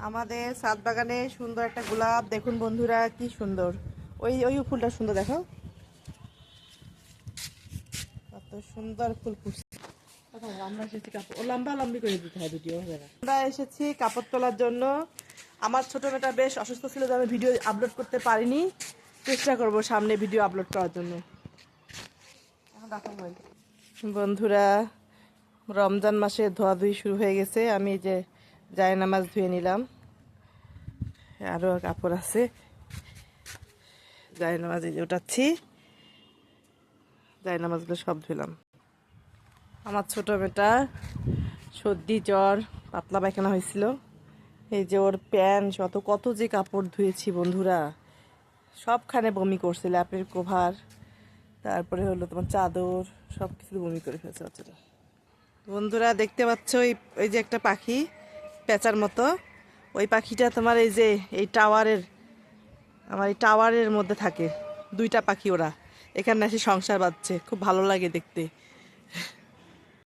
আমাদের ছাদ বাগানে সুন্দর একটা গোলাপ দেখুন বন্ধুরা, কি সুন্দর। ওই ওই ফুলটা সুন্দর, দেখো কত সুন্দর ফুল ফুটছে। আমরা এসেছি কাপড় লম্বা লম্বি করে দিতে হয় ভিডিও হবে না। আমরা এসেছি কাপড় তোলার জন্য। আমার ছোট মেয়েটা বেশ অসুস্থ ছিল, যে আমি ভিডিও আপলোড করতে পারিনি। চেষ্টা করব সামনে ভিডিও আপলোড করার জন্য। বন্ধুরা, রমজান মাসে ধোয়াধুয়ি শুরু হয়ে গেছে। আমি যে জায়নামাজ ধুয়ে নিলাম, আরও কাপড় আছে। জায়নামাজ এই যে উঠাচ্ছি, জায়নামাজগুলো সব ধুলাম। আমার ছোট মেয়েটা সর্দি জ্বর পাতলা পায়খানা হয়েছিল। এই যে ওর প্যান্ট কত যে কাপড় ধুয়েছি বন্ধুরা, সবখানে বমি করছে। ল্যাপের কভার, তারপরে হলো তোমার চাদর, সব কিছু বমি করে ফেলছে বাচ্চাটা। বন্ধুরা দেখতে পাচ্ছ এই যে একটা পাখি পেঁচার মতো, ওই পাখিটা তোমার এই যে এই টাওয়ারের, আমার এই টাওয়ারের মধ্যে থাকে। দুইটা পাখি, ওরা এখানে এসে সংসার বাঁধছে, খুব ভালো লাগে দেখতে।